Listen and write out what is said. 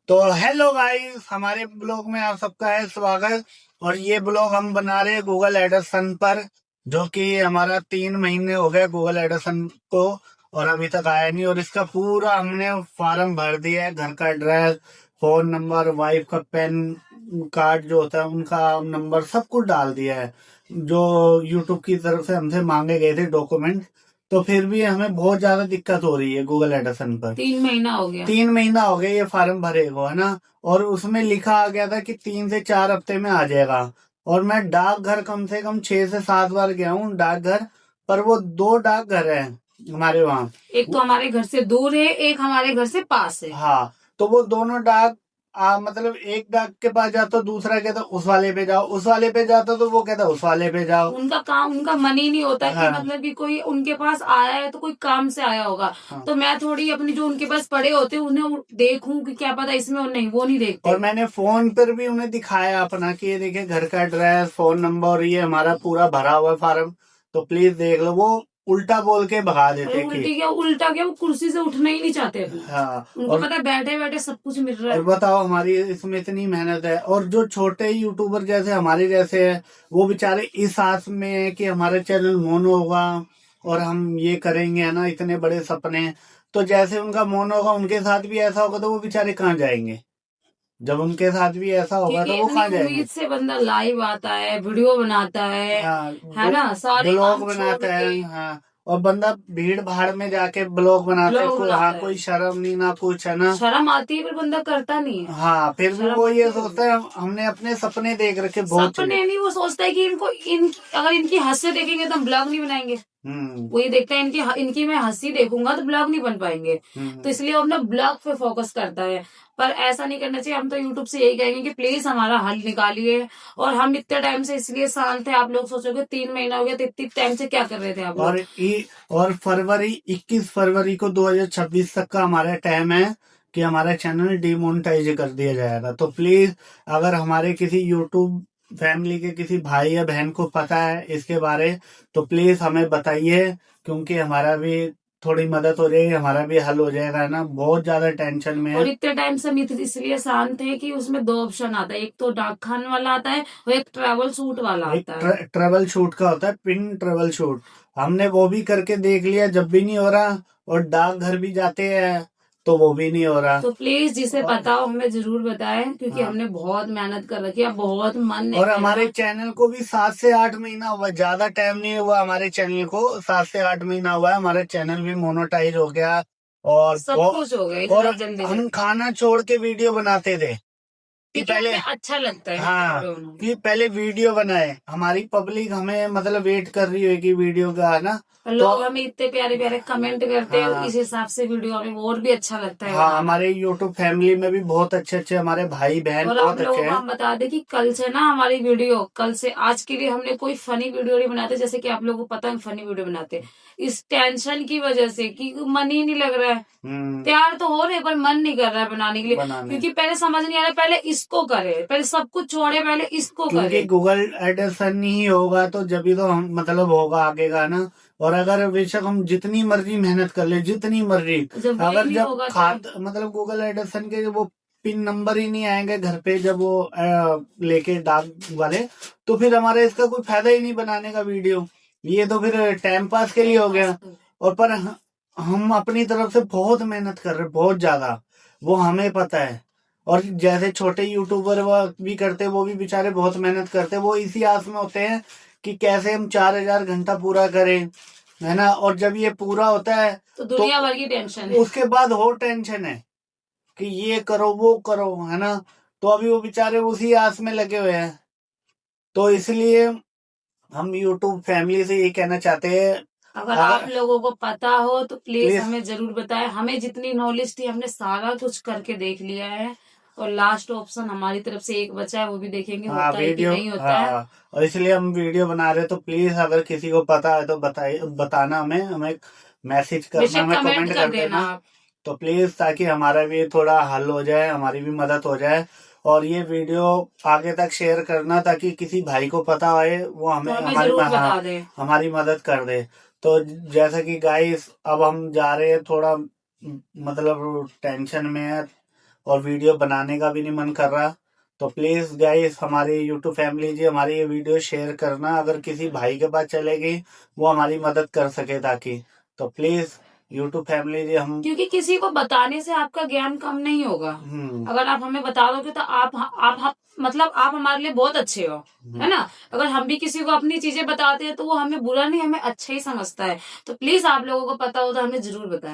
तो hello guys, हमारे blog में आप सबका है स्वागत। और ये ब्लॉग हम बना रहे हैं गूगल एडसन पर, जो कि हमारा 3 महीने हो गए गूगल एडसन को और अभी तक आया नहीं। और इसका पूरा हमने फॉर्म भर दिया है, घर का एड्रेस, फोन नंबर, वाइफ का पैन कार्ड जो होता है उनका नंबर, सब कुछ डाल दिया है जो यूट्यूब की तरफ से हमसे मांगे गए थे डॉक्यूमेंट। तो फिर भी हमें बहुत ज्यादा दिक्कत हो रही है गूगल एडसन पर। 3 महीना हो गया। 3 महीना हो गया ये फार्म भरे को, है ना। और उसमें लिखा आ गया था कि 3 से 4 हफ्ते में आ जाएगा। और मैं डाकघर कम से कम 6 से 7 बार गया हूँ डाकघर, पर वो 2 डाकघर है हमारे वहाँ। एक तो हमारे घर से दूर है, एक हमारे घर से पास है। हाँ, तो वो दोनों डाक मतलब एक डाक के पास जाता, दूसरा कहता उस वाले पे जाओ, उस वाले पे जाता तो वो कहता उस वाले पे जाओ। उनका काम, उनका मन ही नहीं होता हाँ, कि मतलब कि कोई उनके पास आया है तो कोई काम से आया होगा। हाँ। तो मैं थोड़ी अपनी जो उनके पास पड़े होते हैं उन्हें देखूं कि क्या पता इसमें, और नहीं, वो नहीं देखते। और मैंने फोन पर भी उन्हें दिखाया अपना कि ये देखिए घर का एड्रेस, फोन नंबर, और ये हमारा पूरा भरा हुआ फार्म, तो प्लीज देख लो। वो उल्टा बोल के भगा अरे देते कि उल्टा क्या, वो कुर्सी से उठना ही नहीं चाहते अभी। हाँ। उनको और पता है बैठे बैठे सब कुछ मिल रहा और है। बताओ, हमारी इसमें इतनी मेहनत है, और जो छोटे यूट्यूबर जैसे हमारे जैसे हैं, वो बेचारे इस आस में है कि हमारा चैनल मोनो होगा और हम ये करेंगे, है ना, इतने बड़े सपने। तो जैसे उनका मोनो होगा, उनके साथ भी ऐसा होगा, तो वो बेचारे कहाँ जाएंगे? जब उनके साथ भी ऐसा होगा क्योंकि तो वो इतनी कहाँ जाएंगे? उम्मीद से बंदा लाइव आता है, वीडियो बनाता हाँ, है ना, सारे ब्लॉग काम छोड़ बनाता के है। हाँ, और बंदा भीड़ भाड़ में जाके ब्लॉग बनाता है, ब्लॉग हाँ, बनाता है। कोई शर्म नहीं ना कुछ, है ना। शर्म आती है पर बंदा करता नहीं है। हाँ, फिर भी शर्म वो ये आती है। सोचता है हमने अपने सपने देख रखे बहुत चले। सपने नहीं, वो सोचता है कि अगर इनकी हंसी देखेंगे तो हम ब्लॉग नहीं बनाएंगे। हम्म, वो ये देखता है इनकी मैं हंसी देखूंगा तो ब्लॉग नहीं बन पाएंगे। तो इसलिए वो अपना ब्लॉग पे फोकस करता है। पर ऐसा नहीं करना चाहिए। हम तो यूट्यूब से यही कहेंगे कि प्लीज हमारा हल निकालिए। और हम इतने टाइम से इसलिए शांत थे, आप लोग सोचोगे 3 महीना हो गया, तो इतने टाइम से क्या कर रहे थे आप और लोग? और 21 फरवरी को 2026 तक का हमारा टाइम है कि हमारा चैनल डिमोनेटाइज कर दिया जाएगा। तो प्लीज, अगर हमारे किसी यूट्यूब फैमिली के किसी भाई या बहन को पता है इसके बारे, तो प्लीज हमें बताइए, क्योंकि हमारा भी थोड़ी मदद हो जाएगी, हमारा भी हल हो जाएगा ना। बहुत ज्यादा टेंशन में और है। इतने टाइम से हम इसलिए शांत है कि उसमें 2 ऑप्शन आता है, एक तो डाक खान वाला आता है और एक ट्रैवल सूट वाला एक आता है। ट्रेवल शूट का होता है, पिन ट्रेवल शूट। हमने वो भी करके देख लिया, जब भी नहीं हो रहा। और डाकघर भी जाते हैं तो वो भी नहीं हो रहा। तो प्लीज जिसे और पता हो हमें जरूर बताएं, क्योंकि हाँ, हमने बहुत मेहनत कर रखी है, बहुत मन है और हमारे मेरा। चैनल को भी 7 से 8 महीना हुआ, ज्यादा टाइम नहीं हुआ हमारे चैनल को, 7 से 8 महीना हुआ है। हमारा चैनल भी मोनेटाइज हो गया। और सब कुछ हो गया और इतना जल्दी हम जल्दी। खाना छोड़ के वीडियो बनाते थे कि क्योंकि पहले, हमें अच्छा लगता है हाँ, वीडियो बनाना। कि पहले वीडियो बनाए, हमारी पब्लिक हमें मतलब वेट कर रही होगी वीडियो का, है ना। और तो लोग हमें इतने प्यारे प्यारे कमेंट करते हैं, हाँ, इस हिसाब से वीडियो हमें और भी अच्छा लगता है हाँ, बनाना। हमारे यूट्यूब फैमिली में भी बहुत अच्छे अच्छे हमारे भाई बहन और आप बहुत अच्छे लोगों को हैं। हम बता दें कि कल से ना हमारी वीडियो, कल से आज के लिए हमने कोई फनी वीडियो नहीं बनाते, जैसे कि आप लोगों को पता है फनी वीडियो बनाते हैं। इस टेंशन की वजह से कि मन ही नहीं लग रहा है। हम्म, तैयार तो हो रहे पर मन नहीं कर रहा है बनाने के लिए। बनाने, क्योंकि पहले समझ नहीं आ रहा, पहले इसको करे, पहले सब कुछ छोड़े, पहले इसको क्योंकि करे। गूगल एडिशन ही होगा तो जब भी तो हम मतलब होगा आगे का ना। और अगर बेशक हम जितनी मर्जी मेहनत कर ले, जितनी मर्जी, जब वही अगर नहीं जब होगा तो खात मतलब गूगल एडिशन के वो पिन नंबर ही नहीं आएंगे घर पे, जब वो लेके डाक वाले, तो फिर हमारा इसका कोई फायदा ही नहीं बनाने का वीडियो। ये तो फिर टाइम पास के लिए टाइम हो पास गया। कर। और पर हम अपनी तरफ से बहुत मेहनत कर रहे हैं, बहुत ज्यादा, वो हमें पता है। और जैसे छोटे यूट्यूबर वो भी करते, वो भी बेचारे बहुत मेहनत करते, वो इसी आस में होते हैं कि कैसे हम 4,000 घंटा पूरा करें, है ना। और जब ये पूरा होता है तो तो दुनिया भर की टेंशन है। उसके बाद हो टेंशन है कि ये करो वो करो, है ना। तो अभी वो बेचारे उसी आस में लगे हुए हैं। तो इसलिए हम यूट्यूब फैमिली से ये कहना चाहते हैं, अगर आप अगर लोगों को पता हो तो प्लीज प्लीज, हमें जरूर बताएं। हमें जितनी नॉलेज थी हमने सारा कुछ करके देख लिया है। और लास्ट ऑप्शन हमारी तरफ से एक बचा है, वो भी देखेंगे हाँ, होता है कि वीडियो, नहीं होता है। हाँ, और इसलिए हम वीडियो बना रहे हैं। तो प्लीज, अगर किसी को पता है तो बताइए, बताना हमें हमें मैसेज करना, बेशक हमें कमेंट कमेंट कर कर देना देना। आप। तो प्लीज, ताकि हमारा भी थोड़ा हल हो जाए, हमारी भी मदद हो जाए। और ये वीडियो आगे तक शेयर करना, ताकि किसी भाई को पता आए, वो तो हमें हमें हमारी, जरूर हाँ, बता दें। हमारी मदद कर दे। तो जैसा कि गाइस, अब हम जा रहे हैं, थोड़ा मतलब टेंशन में है, और वीडियो बनाने का भी नहीं मन कर रहा। तो प्लीज गाइस हमारी यूट्यूब फैमिली जी हमारी ये वीडियो शेयर करना, अगर किसी भाई के पास चलेगी वो हमारी मदद कर सके ताकि। तो प्लीज यूट्यूब फैमिली जी हम क्योंकि किसी को बताने से आपका ज्ञान कम नहीं होगा। अगर आप हमें बता दोगे तो आप मतलब आप हमारे लिए बहुत अच्छे हो, है ना। अगर हम भी किसी को अपनी चीजें बताते हैं तो वो हमें बुरा नहीं, हमें अच्छा ही समझता है। तो प्लीज आप लोगों को पता हो तो हमें जरूर बताएं।